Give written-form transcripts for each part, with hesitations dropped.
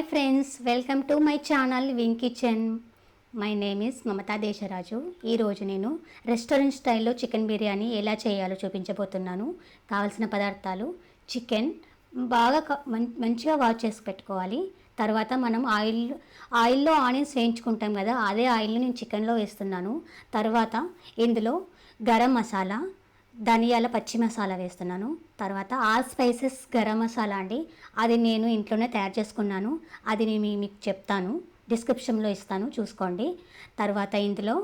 Hi friends, welcome to my channel wing kitchen. My name is Mamata Desaraju. ఈరోజు నేను restaurant స్టైల్లో chicken biryani ఎలా చేయాలో చూపించబోతున్నాను. కావాల్సిన పదార్థాలు: చికెన్ బాగా మంచిగా వాష్ చేసి పెట్టుకోవాలి. తర్వాత మనం ఆయిల్లో ఆనియన్స్ వేయించుకుంటాం కదా, అదే ఆయిల్ని నేను చికెన్లో వేస్తున్నాను. తర్వాత ఇందులో గరం మసాలా, ధనియాల పచ్చి మసాలా వేస్తున్నాను. తర్వాత ఆల్ స్పైసెస్ గరం మసాలా అండి, అది నేను ఇంట్లోనే తయారు చేసుకున్నాను. అది నేను మీకు చెప్తాను, డిస్క్రిప్షన్లో ఇస్తాను, చూసుకోండి. తర్వాత ఇందులో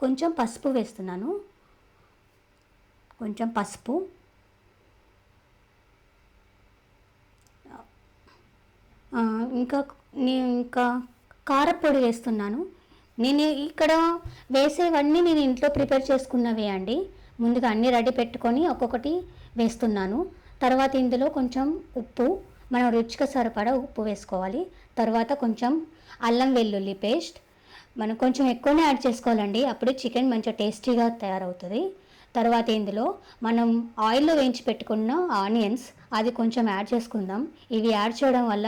కొంచెం పసుపు వేస్తున్నాను. కొంచెం పసుపు, ఇంకా కారపొడి వేస్తున్నాను. నేను ఇక్కడ వేసేవన్నీ నేను ఇంట్లో ప్రిపేర్ చేసుకున్నవే అండి. ముందుగా అన్నీ రెడీ పెట్టుకొని ఒక్కొక్కటి వేస్తున్నాను. తర్వాత ఇందులో కొంచెం ఉప్పు, మనం రుచికి సరిపడా ఉప్పు వేసుకోవాలి. తర్వాత కొంచెం అల్లం వెల్లుల్లి పేస్ట్ మనం కొంచెం ఎక్కువనే యాడ్ చేసుకోవాలండి, అప్పుడు చికెన్ మంచిగా టేస్టీగా తయారవుతుంది. తర్వాత ఇందులో మనం ఆయిల్లో వేయించి పెట్టుకున్న ఆనియన్స్, అది కొంచెం యాడ్ చేసుకుందాం. ఇవి యాడ్ చేయడం వల్ల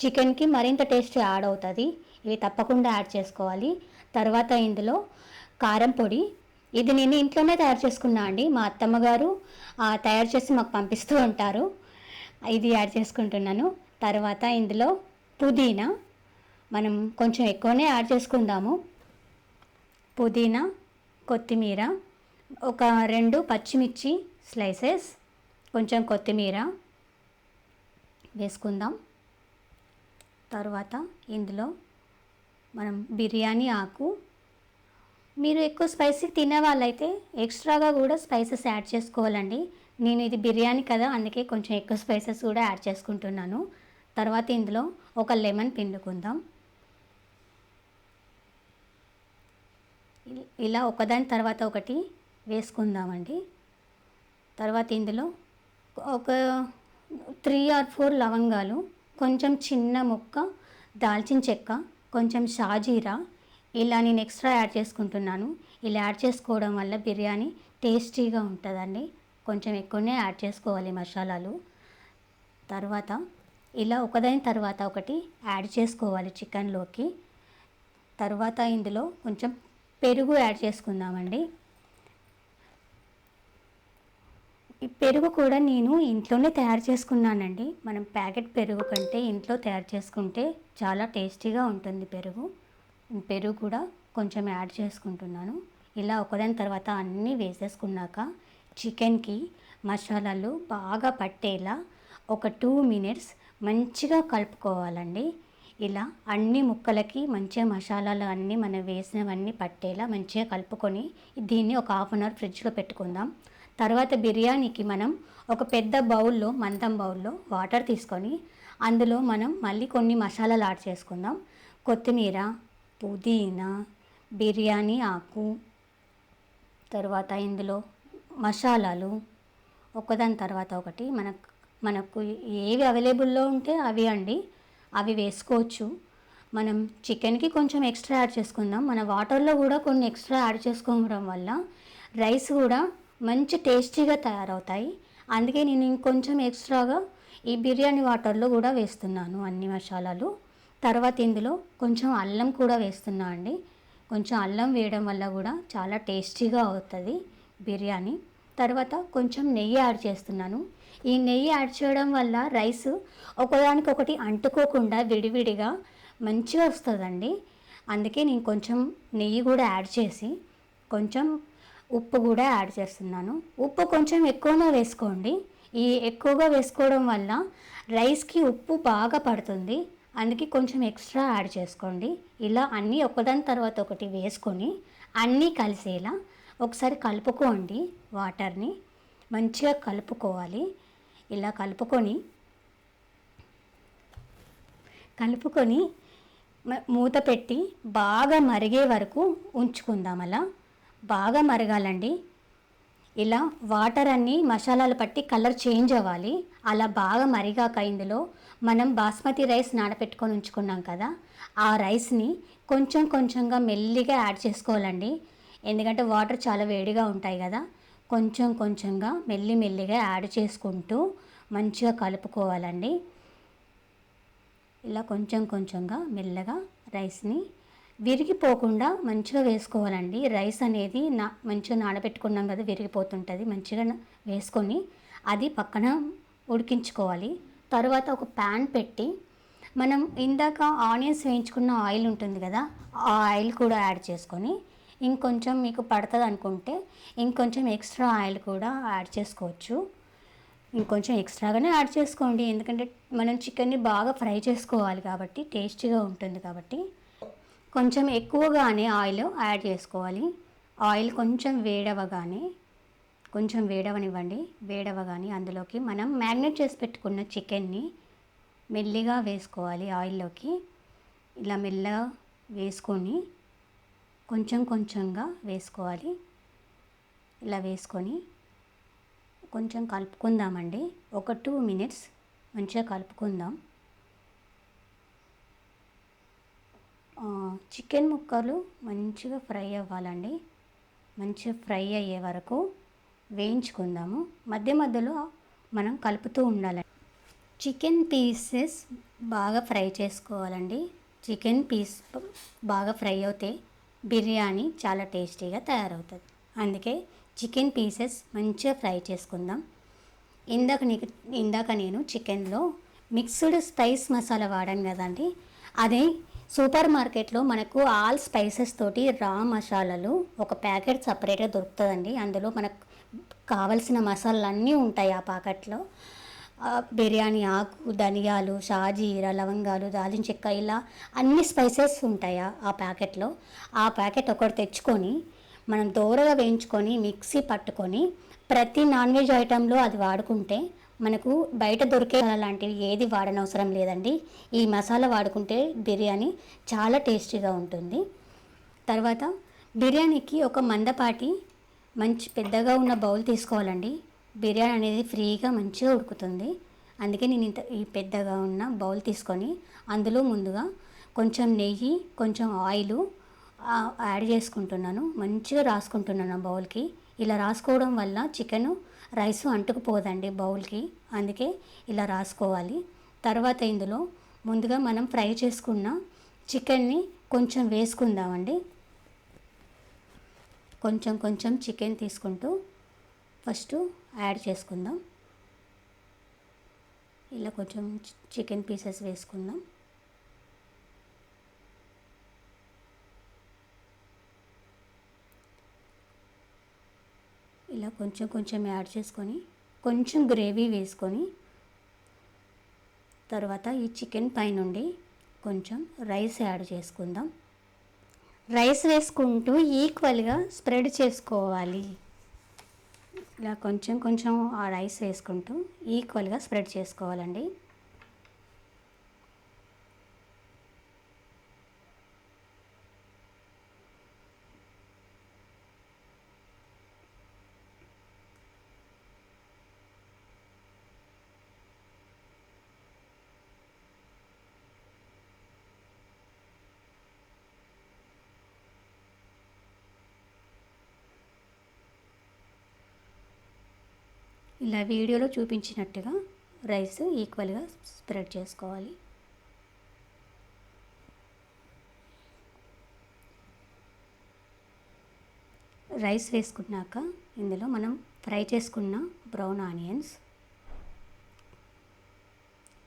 చికెన్కి మరింత టేస్ట్ యాడ్ అవుతుంది. ఇవి తప్పకుండా యాడ్ చేసుకోవాలి. తర్వాత ఇందులో కారం పొడి, ఇది నేను ఇంట్లోనే తయారు చేసుకున్నా అండి. మా అత్తమ్మ గారు తయారు చేసి మాకు పంపిస్తూ ఉంటారు. ఇది యాడ్ చేసుకుంటున్నాను. తర్వాత ఇందులో పుదీనా మనం కొంచెం ఎక్కువనే యాడ్ చేసుకుందాము. పుదీనా, కొత్తిమీర, ఒక 2 పచ్చిమిర్చి స్లైసెస్, కొంచెం కొత్తిమీర వేసుకుందాం. తర్వాత ఇందులో మనం బిర్యానీ ఆకు, మీరు ఎక్కువ స్పైసీ తినే వాళ్ళైతే ఎక్స్ట్రాగా కూడా స్పైసెస్ యాడ్ చేసుకోవాలండి. నేను ఇది బిర్యానీ కదా, అందుకే కొంచెం ఎక్కువ స్పైసెస్ కూడా యాడ్ చేసుకుంటున్నాను. తర్వాత ఇందులో ఒక లెమన్ పిండుకుందాం. ఇలా ఒకదాని తర్వాత ఒకటి వేసుకుందామండి. తర్వాత ఇందులో ఒక 3 or 4 లవంగాలు, కొంచెం చిన్న ముక్క దాల్చిన చెక్క, కొంచెం షాజీరా, ఇలా నేను ఎక్స్ట్రా యాడ్ చేసుకుంటున్నాను. ఇలా యాడ్ చేసుకోవడం వల్ల బిర్యానీ టేస్టీగా ఉంటుందండి. కొంచెం ఎక్కువనే యాడ్ చేసుకోవాలి మసాలాలు. తర్వాత ఇలా ఒకదాని తర్వాత ఒకటి యాడ్ చేసుకోవాలి చికెన్లోకి. తర్వాత ఇందులో కొంచెం పెరుగు యాడ్ చేసుకుందామండి. ఈ పెరుగు కూడా నేను ఇంట్లోనే తయారు చేసుకున్నానండి. మనం ప్యాకెట్ పెరుగు కంటే ఇంట్లో తయారు చేసుకుంటే చాలా టేస్టీగా ఉంటుంది పెరుగు కూడా కొంచెం యాడ్ చేసుకుంటున్నాను. ఇలా ఒకదాని తర్వాత అన్నీ వేసేసుకున్నాక చికెన్కి మసాలాలు బాగా పట్టేలా ఒక 2 minutes మంచిగా కలుపుకోవాలండి. ఇలా అన్ని ముక్కలకి మంచిగా మసాలాలు అన్నీ మనం వేసినవన్నీ పట్టేలా మంచిగా కలుపుకొని దీన్ని ఒక 1/2 hour ఫ్రిడ్జ్లో పెట్టుకుందాం. తర్వాత బిర్యానీకి మనం ఒక పెద్ద బౌల్లో, మందం బౌల్లో వాటర్ తీసుకొని అందులో మనం మళ్ళీ కొన్ని మసాలాలు యాడ్ చేసుకుందాం. కొత్తిమీర, పుదీనా, బిర్యానీ ఆకు, తర్వాత ఇందులో మసాలాలు ఒకదాని తర్వాత ఒకటి మనకు ఏవి అవైలబుల్లో ఉంటే అవి అండి, అవి వేసుకోవచ్చు. మనం చికెన్కి కొంచెం ఎక్స్ట్రా యాడ్ చేసుకుందాం. మన వాటర్లో కూడా కొన్ని ఎక్స్ట్రా యాడ్ చేసుకోవడం వల్ల రైస్ కూడా మంచి టేస్టీగా తయారవుతాయి. అందుకే నేను ఇంకొంచెం ఎక్స్ట్రాగా ఈ బిర్యానీ వాటర్లో కూడా వేస్తున్నాను అన్ని మసాలాలు. తర్వాత ఇందులో కొంచెం అల్లం కూడా వేస్తున్నా అండి. కొంచెం అల్లం వేయడం వల్ల కూడా చాలా టేస్టీగా అవుతుంది బిర్యానీ. తర్వాత కొంచెం నెయ్యి యాడ్ చేస్తున్నాను. ఈ నెయ్యి యాడ్ చేయడం వల్ల రైస్ ఒకదానికొకటి అంటుకోకుండా విడివిడిగా మంచిగా వస్తుందండి. అందుకే నేను కొంచెం నెయ్యి కూడా యాడ్ చేసి కొంచెం ఉప్పు కూడా యాడ్ చేస్తున్నాను. ఉప్పు కొంచెం ఎక్కువనే వేసుకోండి. ఈ ఎక్కువగా వేసుకోవడం వల్ల రైస్కి ఉప్పు బాగా పడుతుంది, అందుకే కొంచెం ఎక్స్ట్రా యాడ్ చేసుకోండి. ఇలా అన్నీ ఒకదాని తర్వాత ఒకటి వేసుకొని అన్నీ కలిసేలా ఒకసారి కలుపుకోండి. వాటర్ని మంచిగా కలుపుకోవాలి. ఇలా కలుపుకొని మూత పెట్టి బాగా మరిగే వరకు ఉంచుకుందాం. అలా బాగా మరగాలండి. ఇలా వాటర్ అన్నీ మసాలాలు పట్టి కలర్ చేంజ్ అవ్వాలి. అలా బాగా మరిగాక ఇందులో మనం బాస్మతి రైస్ నానబెట్టుకొని ఉంచుకున్నాం కదా, ఆ రైస్ని కొంచెం కొంచెంగా మెల్లిగా యాడ్ చేసుకోవాలండి. ఎందుకంటే వాటర్ చాలా వేడిగా ఉంటాయి కదా, కొంచెం కొంచెంగా మెల్లిగా యాడ్ చేసుకుంటూ మంచిగా కలుపుకోవాలండి. ఇలా కొంచెం కొంచెంగా మెల్లగా రైస్ని విరిగిపోకుండా మంచిగా వేసుకోవాలండి. రైస్ అనేది మంచిగా నానబెట్టుకున్నాం కదా, విరిగిపోతుంటుంది. మంచిగా వేసుకొని అది పక్కన ఉడికించుకోవాలి. తర్వాత ఒక ప్యాన్ పెట్టి మనం ఇందాక ఆనియన్స్ వేయించుకున్న ఆయిల్ ఉంటుంది కదా, ఆ ఆయిల్ కూడా యాడ్ చేసుకొని ఇంకొంచెం మీకు పడుతుంది అనుకుంటే ఇంకొంచెం ఎక్స్ట్రా ఆయిల్ కూడా యాడ్ చేసుకోవచ్చు. ఇంకొంచెం ఎక్స్ట్రాగానే యాడ్ చేసుకోండి, ఎందుకంటే మనం చికెన్ని బాగా ఫ్రై చేసుకోవాలి కాబట్టి, టేస్టీగా ఉంటుంది కాబట్టి కొంచెం ఎక్కువగానే ఆయిల్ యాడ్ చేసుకోవాలి. ఆయిల్ కొంచెం వేడవనివ్వండి. వేడవగానే అందులోకి మనం మ్యారినేట్ చేసి పెట్టుకున్న చికెన్ని మెల్లిగా వేసుకోవాలి ఆయిల్లోకి. ఇలా మెల్లగా వేసుకొని కొంచెం కొంచెంగా వేసుకోవాలి. ఇలా వేసుకొని కొంచెం కలుపుకుందామండి. ఒక 2 minutes మంచిగా కలుపుకుందాం. చికెన్ ముక్కలు మంచిగా ఫ్రై అవ్వాలండి. మంచిగా ఫ్రై అయ్యే వరకు వేయించుకుందాము. మధ్య మధ్యలో మనం కలుపుతూ ఉండాలి. చికెన్ పీసెస్ బాగా ఫ్రై చేసుకోవాలండి. చికెన్ పీస్ బాగా ఫ్రై అవుతే బిర్యానీ చాలా టేస్టీగా తయారవుతుంది. అందుకే చికెన్ పీసెస్ మంచిగా ఫ్రై చేసుకుందాం. ఇందాక నేను చికెన్లో మిక్స్డ్ స్పైస్ మసాలా వాడాను కదండి, అదే సూపర్ మార్కెట్లో మనకు ఆల్ స్పైసెస్ తోటి రా మసాలాలు ఒక ప్యాకెట్ సపరేట్గా దొరుకుతుందండి. అందులో మనకు కావలసిన మసాలాలు అన్నీ ఉంటాయి ఆ ప్యాకెట్లో. బిర్యానీ ఆకు, ధనియాలు, షాజీరా, లవంగాలు, దాల్చిన చెక్క, ఇలా అన్ని స్పైసెస్ ఉంటాయి ఆ ప్యాకెట్లో. ఆ ప్యాకెట్ ఒకటి తెచ్చుకొని మనం దోరగా వేయించుకొని మిక్సీ పట్టుకొని ప్రతి నాన్ వెజ్ ఐటెంలో అది వాడుకుంటే మనకు బయట దొరికే లాంటివి ఏది వాడనవసరం లేదండి. ఈ మసాలా వాడుకుంటే బిర్యానీ చాలా టేస్టీగా ఉంటుంది. తర్వాత బిర్యానీకి ఒక మందపాటి మంచి పెద్దగా ఉన్న బౌల్ తీసుకోవాలండి. బిర్యానీ అనేది ఫ్రీగా మంచిగా ఉడుకుతుంది. అందుకే నేను ఈ పెద్దగా ఉన్న బౌల్ తీసుకొని అందులో ముందుగా కొంచెం నెయ్యి, కొంచెం ఆయిల్ యాడ్ చేసుకుంటున్నాను. మంచిగా రాసుకుంటున్నాను ఆ బౌల్కి. ఇలా రాసుకోవడం వల్ల చికెన్ రైస్ అంటుకుపోదండి బౌల్కి, అందుకే ఇలా రాసుకోవాలి. తర్వాత ఇందులో ముందుగా మనం ఫ్రై చేసుకున్న చికెన్ని కొంచెం వేసుకుందామండి. కొంచెం కొంచెం చికెన్ తీసుకుంటూ ఫస్ట్ యాడ్ చేసుకుందాం. ఇలా కొంచెం చికెన్ పీసెస్ వేసుకుందాం. ఇలా కొంచెం కొంచెం యాడ్ చేసుకొని కొంచెం గ్రేవీ వేసుకొని తర్వాత ఈ చికెన్ పైనుండి కొంచెం రైస్ యాడ్ చేసుకుందాం. రైస్ వేసుకుంటూ ఈక్వల్గా స్ప్రెడ్ చేసుకోవాలి. ఇలా కొంచెం కొంచెం ఆ రైస్ వేసుకుంటూ ఈక్వల్గా స్ప్రెడ్ చేసుకోవాలండి. ఇలా వీడియోలో చూపించినట్టుగా రైస్ ఈక్వల్గా స్ప్రెడ్ చేసుకోవాలి. రైస్ వేసుకున్నాక ఇందులో మనం ఫ్రై చేసుకున్న బ్రౌన్ ఆనియన్స్,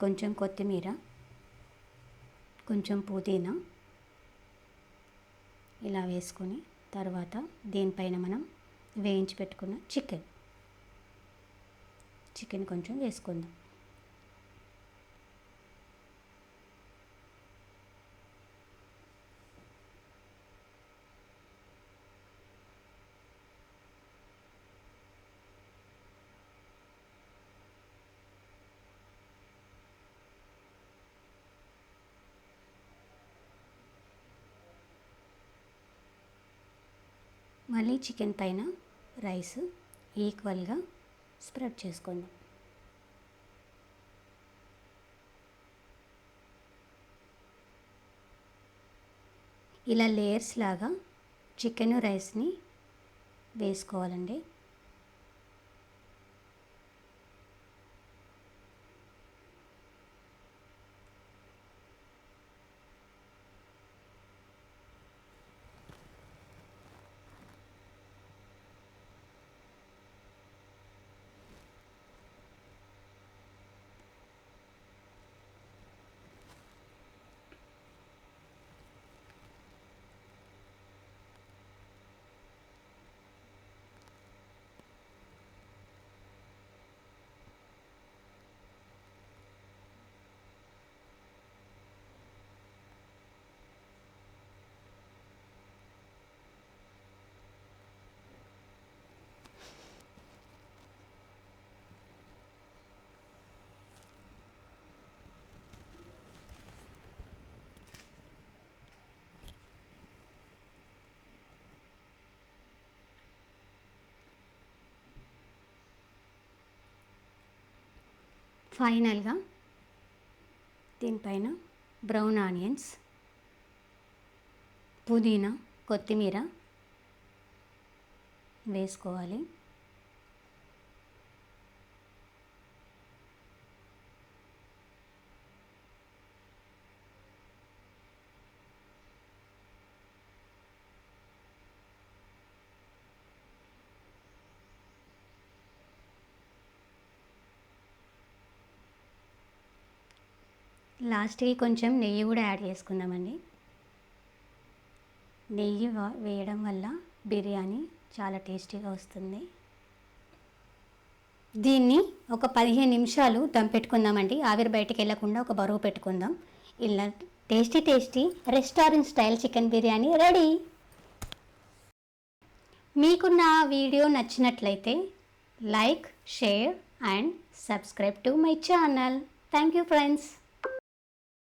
కొంచెం కొత్తిమీర, కొంచెం పుదీనా ఇలా వేసుకొని తర్వాత దీనిపైన మనం వేయించి పెట్టుకున్న చికెన్ కొంచెం వేసుకుందాం. మళ్ళీ చికెన్ పైన రైస్ ఈక్వల్గా స్ప్రెడ్ చేసుకుందాం. ఇలా లేయర్స్ లాగా చికెన్ రైస్ని వేసుకోవాలండి. ఫైనల్గా దీనిపైన బ్రౌన్ ఆనియన్స్, పుదీనా, కొత్తిమీర వేసుకోవాలి. లాస్ట్కి కొంచెం నెయ్యి కూడా యాడ్ చేసుకుందామండి. నెయ్యి వేయడం వల్ల బిర్యానీ చాలా టేస్టీగా వస్తుంది. దీన్ని ఒక 15 నిమిషాలు దమ్ పెట్టుకుందామండి. ఆవిరి బయటికి వెళ్ళకుండా ఒక బరువు పెట్టుకుందాం. ఇలా tasty restaurant style chicken biryani ready. మీకు నా వీడియో నచ్చినట్లయితే like, share and subscribe to my channel. Thank you friends.